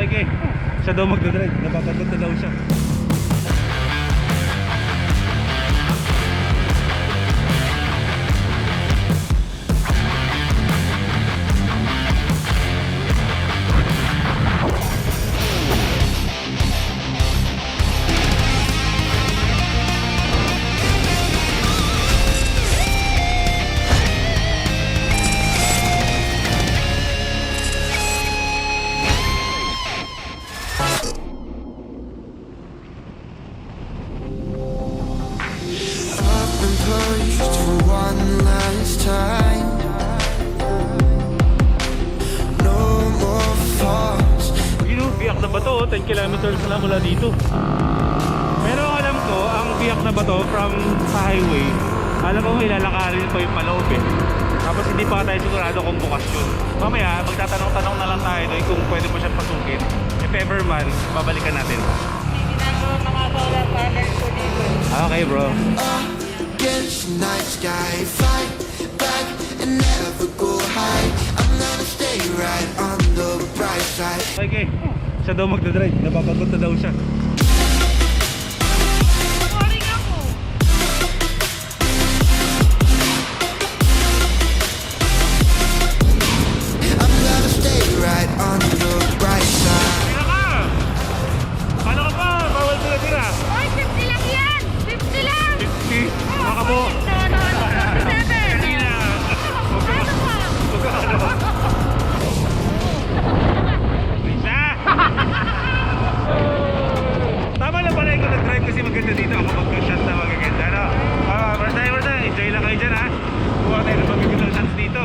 Okay. Siya daw magdadrive. Napapagod na daw siya. Biyak na bato, 10 kilometers na mula dito. Pero alam ko, ang biyak na bato from sa highway, alam ko may lalakarin pa yung paloob eh. Tapos hindi pa tayo sigurado kung bukas yun. Mamaya, magtatanong-tanong na lang tayo doon kung pwede mo siyang pasukin. If ever man, babalikan natin. Hindi ginagawa mga solar panels ko dito. Okay bro. Against the night sky, fight back and never go high. I'm gonna stay right on the bright side. Okay, siya daw magdadrive. Napapagod na daw siya. Boring ako. I'm gonna stay right on the bright side. Tira ka! Paano ka pa? Bawal tira-tira. Oy, 50 lang yan! 50 lang! 50? Makabo. No. 7! Kanina. Ano pa? Isa! Tama lang pala yung nag-drive kasi maganda dito. Ako mag-shot na magaganda. No? First time. Enjoy lang kayo dyan ha. Buka tayo ng magagandang shots dito.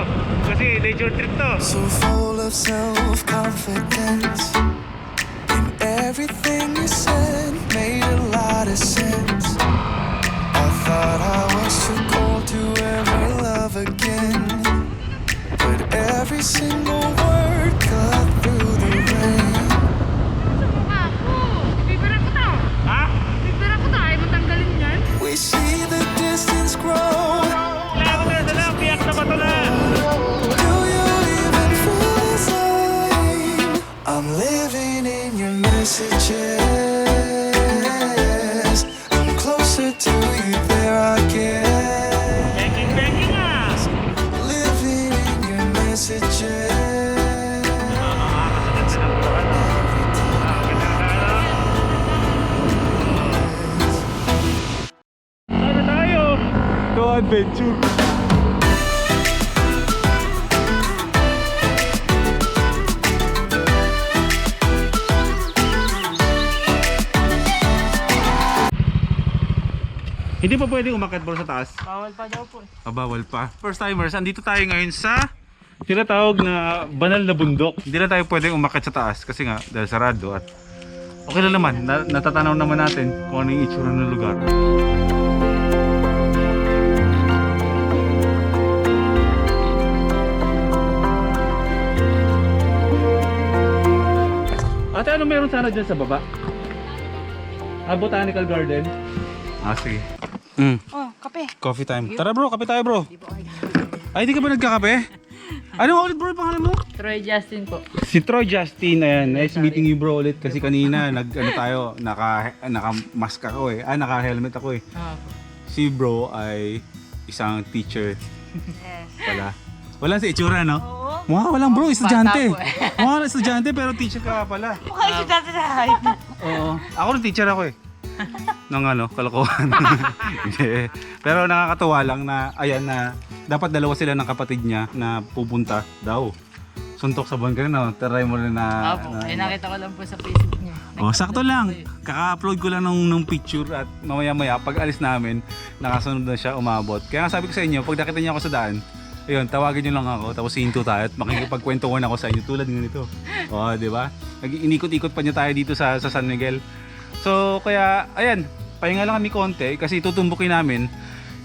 Kasi nature trip to. So full of self-confidence, and everything you said made a lot of sense. I thought I was too cold to ever love again, but every single word cut through the rain. Sa mukha ko. Bibira ko to. Ha? Bibira ko to. Ayaw mo tanggalin yan. We see the distance grow. Wala ko na. Biyak na bato na. Do you even feel the same? I'm living in your messages. I'm closer to you there again. Banking na. Living in your messages. Ano tayo? To adventure. Hindi pa pwedeng umakyat bro sa taas. Bawal pa daw po. Bawal pa. First timers, andito tayo ngayon sa tinatawag na banal na bundok. Hindi na tayo pwedeng umakyat sa taas kasi nga dahil sarado at okay lang naman. Natatanaw naman natin kung ano yung itsura ng lugar. Ate, ano meron sana dyan sa baba? Botanical Garden? Sige. Oh, kape. Coffee time. Tara bro, kape tayo bro. Ay, di ka ba nagkakape? Ano ulit bro, pangalan mo? Troy Justin po. Si Troy Justin, ayan. Nice meeting you bro ulit. Kasi kanina, naka-mask ako eh. Naka-helmet ako eh. Si bro ay isang teacher Yes. pala. Wala sa itsura, no? Oo. Mukha walang bro, estudyante. Bata po eh. Mukha walang estudyante pero teacher ka pala. Mukha siya dati sa height. Oo. Ako rin teacher ako eh. Ng kalokohan. Hindi. Pero nakakatuwa lang na, ayan na, dapat dalawa sila ng kapatid niya na pupunta daw. Suntok sa buwan ka rin, no? Try mo rin na... Opo, nakita ko lang po sa Facebook niya. Sakto lang. Kaka-upload ko lang nung picture at mamaya-maya, pag alis namin, nakasunod na siya umabot. Kaya nga sabi ko sa inyo, pag nakita niyo ako sa daan, ayun, tawagin niyo lang ako, tapos hinto tayo at makikipagkwentuhan ako sa inyo tulad ng ganito. Di ba? Inikot-ikot pa niya tayo dito sa San Miguel. So, kaya, ayan, pahinga lang kami konti kasi tutumbukin namin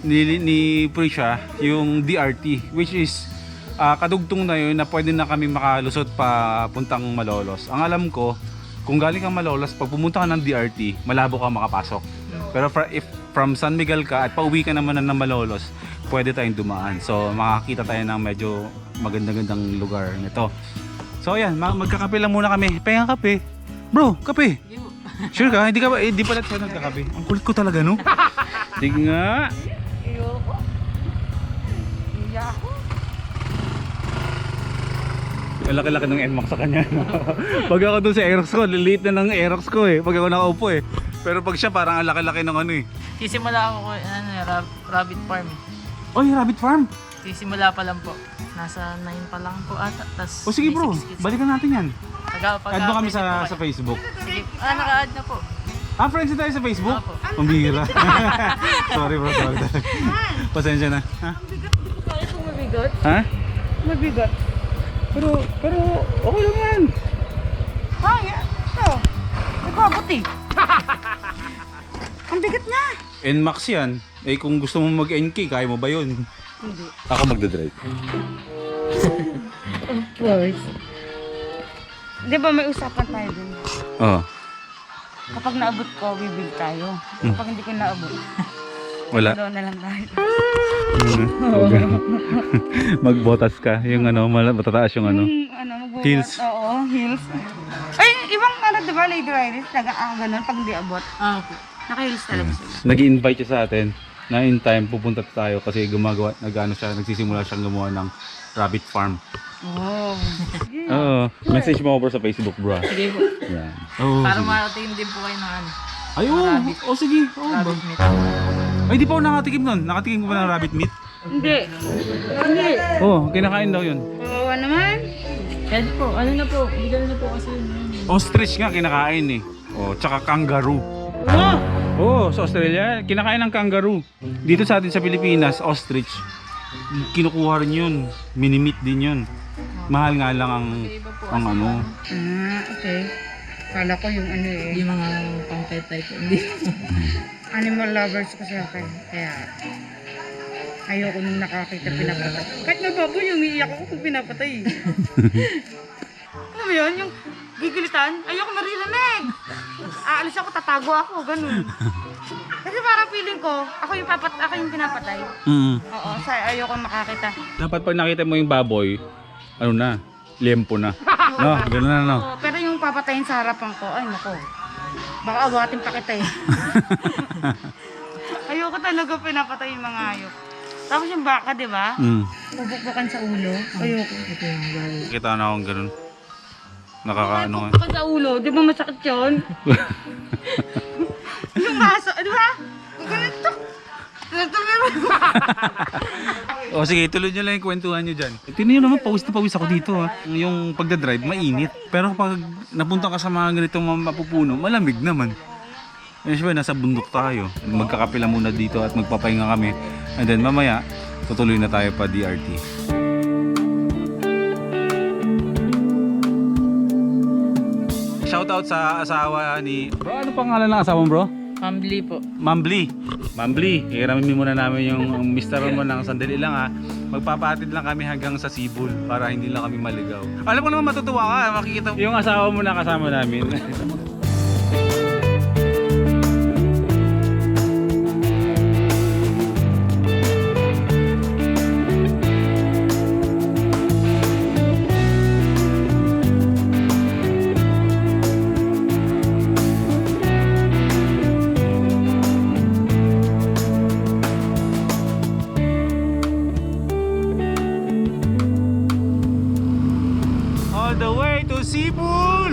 ni Prisha yung DRT, which is kadugtong na yun na pwede na kami makalusot pa puntang Malolos. Ang alam ko, kung galing kang Malolos, pag pumunta ka ng DRT, malabo ka makapasok. Pero if from San Miguel ka at pauwi ka naman ng Malolos, pwede tayong dumaan. So makakita tayo ng medyo magandang lugar nito. So ayan, magkakape lang muna kami. Pengang kape. Bro, kape. Sure ka? Hindi ka ba? Hindi pala siya nagkakape. Ang kulit ko talaga, no? Sige nga. Ayoko. Iya ako. Ang laki-laki ng NMAX sa kanya. Pag ako doon sa Aerox ko, liliit na ng Aerox ko eh. Pag ako nakaupo eh. Pero pag siya parang ang laki-laki ng ano eh. Sisimula ako rabbit farm. Oy, Rabbit Farm! Sisimula pa lang po. Nasa 9 pa lang po ata. Tas O sige bro, may 6 kids. balikan natin yan. Add mo kami pwede po sa kayo. Facebook. Sige. Naka-add na po. Friends na tayo sa Facebook? Opo. Pambira. Sorry bro, sorry. Pasensya na. Ha? Bakit kung mabigat? Ha? Mabigat. Pero okay lang yan. Ito. Nagkabot eh. Ang bigat niya. NMAX yan. Eh kung gusto mo mag-NK, kaya mo ba yun? Hindi. Ako magdadrive. Of course. Di ba may usapan tayo dun? Oo. Kapag naabot ko, bibig tayo. Kapag hindi ko naabot, Wala. doon na lang tayo. Magbotas ka. Yung ano, matataas yung ano. Magbubuhat. Heels. Oo, heels. Ay, ibang ano, di ba, lady riders, ganun pag hindi abot. Ah, po. Naka-heels talaga sila. Nag-invite siya sa atin na in time pupunta tayo kasi nagsisimula siyang gumawa ng rabbit farm. Oh. Oo. Message mo over sa Facebook, bro. Sige po. Yan. Oh, Para sige. marating din po kayo ng ano. Ay, oo. rabbit. Oh, sige. Oh, Rabbit meat. Ay, di pa ako nakatikim nun. Nakatikim ko ba ng rabbit meat? Hindi. Hindi. Oo, kinakain daw yun. Oo naman. Pwede po. Ano na po. Legal na po kasi. Ostrich nga kinakain eh. Oh, tsaka kangaroo. Oh. Oo, sa Australia, kinakain ng kangaroo. Dito sa atin sa Pilipinas, ostrich. Kinukuha rin yun. Minimit din yun. Mahal nga lang ang ano. Okay. Kala ko yung ano eh. Yung mga pang-pet type. Hindi. Animal lovers kasi ako. Kaya ayoko nung nakakita pinapatay. Kahit nga baboy, umiiyak ako kung pinapatay. Alam mo yun? Yung gigilitan, ayoko maririnig. Aalis ako, tatago ako, ganun. Kasi parang feeling ko, ako yung pinapatay. Oo, ayoko makakita. Dapat pag nakita mo yung baboy, ano na, lempo na. No, gano'n na no. Oo, pero yung papatayin sa harapan ko, ay nako. Baka awatin pa kita eh. Ayoko talaga pinapatay yung mga hayop. Tapos yung baka, di ba? Bubukbukan sa ulo. Ayoko. Kita na akong gano'n. Nakakaano nga. Bubukbukan sa ulo, di ba masakit yun? Yung aso, di ba? Ganito. O sige, tuloy nyo lang yung kwentuhan nyo dyan. Tingnan nyo naman, pawis na pawis ako dito ha. Yung pagdadrive, mainit. Pero kapag napunta ka sa mga ganitong mapupuno, malamig naman. Usually, nasa bundok tayo. Magkakape lang muna dito at magpapahinga kami. And then mamaya, tutuloy na tayo pa DRT. Shoutout sa asawa ni... Bro, ano pangalan ng asawa mo, bro? Family po. Mambli. Mambli, hiramin muna namin yung Mr. mo ng sandali lang ha. Magpapatid lang kami hanggang sa Sibul para hindi lang kami maligaw. Alam ko naman matutuwa ka, makikita yung asawa mo na kasama namin. All the way to Sibul!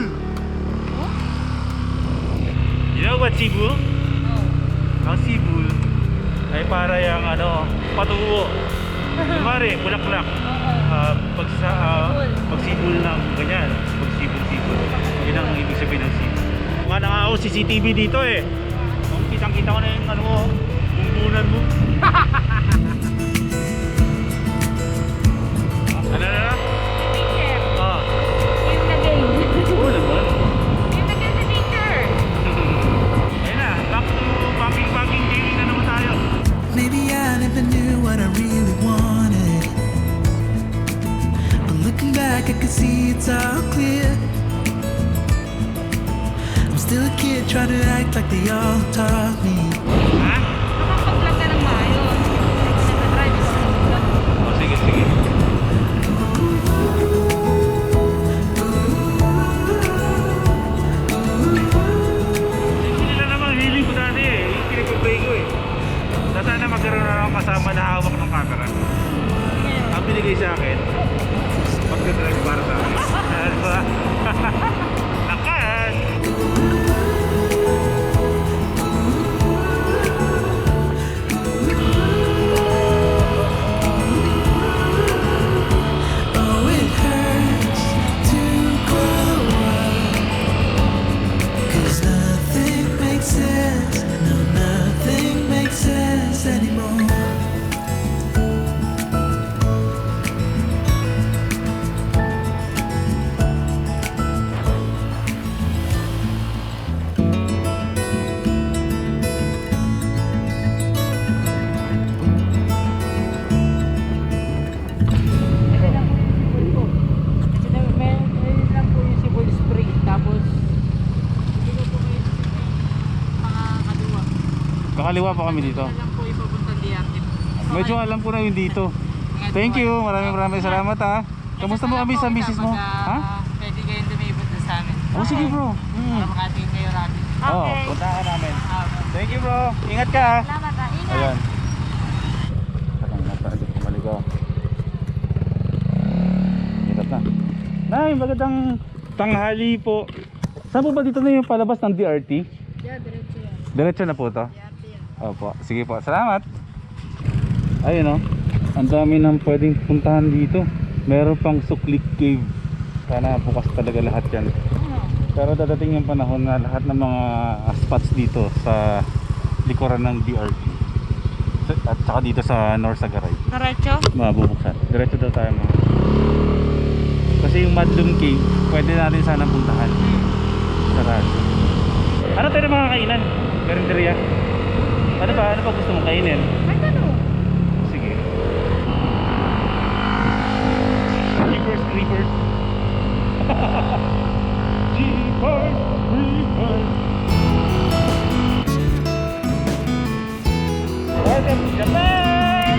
You know what Sibul? Ang Sibul ay para yung ano, patuwo. Kumari, bulaklak. Pagsibul ng ganyan. Pagsibul-sibul. Yun ang ibig sabihin ng Sibul. Nga na ako CCTV dito eh. Kung kitang-kita ko na yung ano mo, bumbunan mo. Ano na? Oo naman. Ayun na, back to bumping gaming na naman tayo. Maybe I never knew what I really wanted, but looking back I could see it's all clear. I'm still a kid trying to act like they all taught me. Ha? Nakapag-vlog ka ng maayos. Nag-drive is Oh, sige, sige. Kakaliwa pa kami dito. Alam po ipapunta DRT. Medyo alam ko na yun dito. Thank you. Maraming salamat ha. Kamusta mo kami sa misis mo? Ha? Pwede kayong dumibot na sa amin. Oh, sige bro. Para makatingin kayo natin. Oh, Okay. punta ka namin. Thank you bro. Ingat ka ha. Salamat ha. Ingat. Ayan. Parang napasok ko maligaw. Hirap na. Nay, magandang tanghali po. Saan po ba dito na yung palabas ng DRT? Yeah, diretso yan. Diretso na po to? DRT yan. Opo. Sige po. Salamat. Ayun o. Ang dami nang pwedeng puntahan dito. Meron pang Suklik Cave. Sana bukas talaga lahat yan. Pero dadating yung panahon na lahat ng mga spots dito sa likuran ng DRT at saka dito sa North Sagaray Diretso? mabubuksan. Diretso daw tayo mga. Kasi yung Madlum Cave pwede natin sana puntahan. Sarado. Ano tayo ng mga kainan? Karinderya? Ano ba? Ano pa gusto mong kainin? Ay, ano? Sige. Jeepers Creepers. Jeepers Creepers. Welcome to Japan!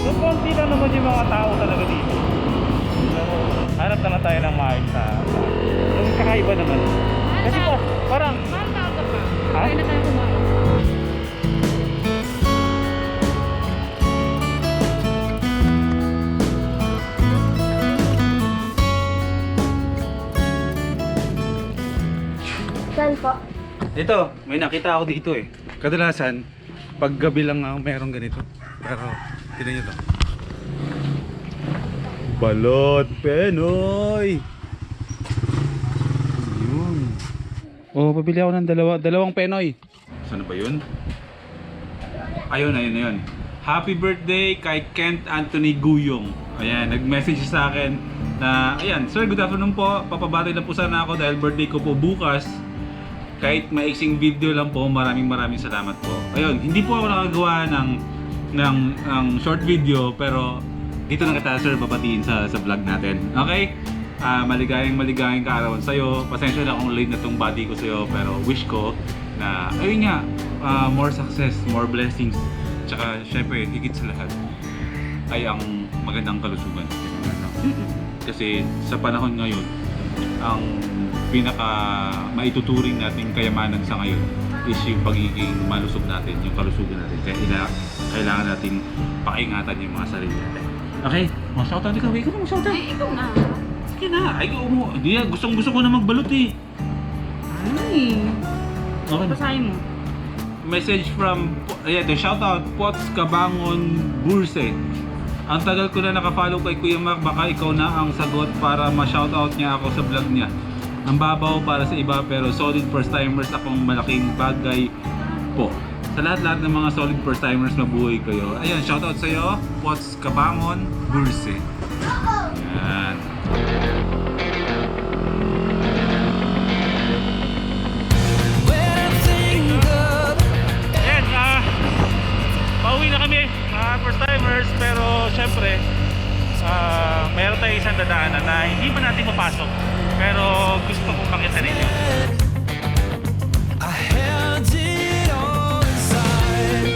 So, konti lang naman yung mga tao talaga dito. Pero, hanap na lang tayo ng maayos na yung kakaiba naman. Kasi po, parang Ma'am, tawag ka pa. Ha? Kaya na tayo kumain. Saan po? Dito, may nakita ako dito eh. Kadalasan, pag gabi lang ako merong ganito. Pero, tignan nyo to. Balot Penoy! Yun. Oh, pabili ako ng dalawang Penoy. Saan ba yun? Ayun, ayun. Happy birthday kay Kent Anthony Guyong. Ayan, nag-message siya sa akin na, ayan, sir, good afternoon po. Papabati lang po sana ako dahil birthday ko po bukas. Kahit maiksing video lang po, maraming salamat po. Ayun, hindi po ako nakagawa ng short video, pero dito na kita, sir, papatiin sa vlog natin. Okay? Maligayang kaarawan sa'yo. Pasensya na kung late na tong body ko sa'yo, pero wish ko na, ayun nga, more success, more blessings. Tsaka, syempre, higit sa lahat, ay ang magandang kalusugan. Kasi sa panahon ngayon, ang pinaka maituturing natin kayamanan sa ngayon is yung pagiging malusog natin, yung kalusugan natin. Kaya kailangan natin pakiingatan yung mga sarili natin. Okay? Shoutout ikaw. Ikaw na shoutout. Ay, ikaw na. Sige na. Ay, mo. Hindi, gusto ko na magbalot eh. Ay. Okay. Basahin mo. Message from, ayan, shoutout, Pots Cabangon Burse. Ang tagal ko na nakafollow kay Kuya Mark, baka ikaw na ang sagot para ma-shoutout niya ako sa vlog niya. Ang babaw para sa iba pero solid first timers akong malaking bagay po. Sa lahat-lahat ng mga solid first timers, mabuhay kayo. Ayan, shoutout sa iyo, Pots Cabangon Burse. Ayan. Ayan, pauwi na kami mga first timers, pero syempre mayroon tayo isang dadaanan na hindi pa natin mapasok, pero gusto kong makita ninyo. I held it all inside.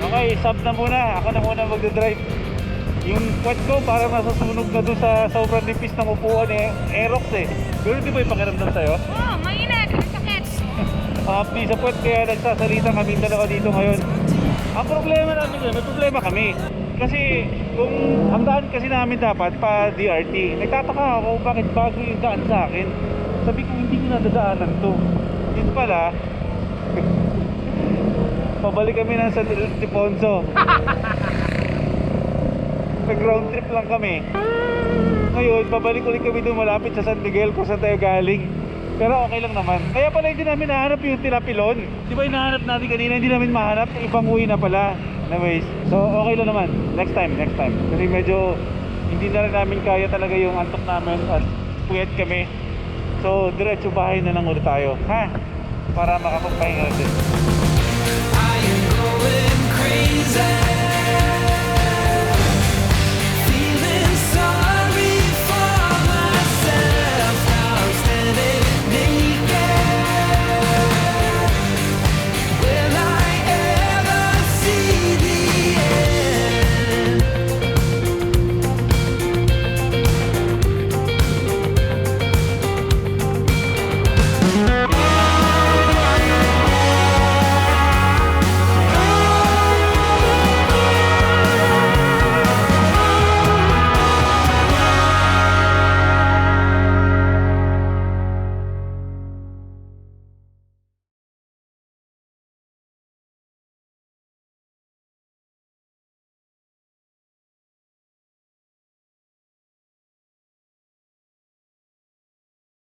Okay, sub na muna. Ako na muna magdadrive. Yung puwet ko parang nasusunog na doon sa sobrang nipis ng upuan eh. Aerox eh. Pero di ba yung pakiramdam sa'yo? Oh, mainit. Ang sakit. Di sa puwet kaya nagsasalita kami dalawa dito ngayon. Ang problema namin doon, may problema kami. Kasi kung ang daan kasi namin dapat pa DRT, nagtataka ako bakit bago yung daan sa akin. Sabi ko hindi ko nadadaanan to. Yun pala, pabalik kami ng San Ildefonso. Nag-round trip lang kami. Ngayon, pabalik ulit kami doon malapit sa San Miguel kung saan tayo galing. Pero okay lang naman. Kaya pala hindi namin nahanap yung Tilapilon. Di ba hinahanap natin kanina, hindi namin mahanap. Ibang uwi na pala. Anyways, so okay lang naman. Next time. Kasi medyo hindi na rin namin kaya talaga yung antok namin at puyat kami. So diretso bahay na lang ulit tayo. Ha? Para makapagpahinga natin. I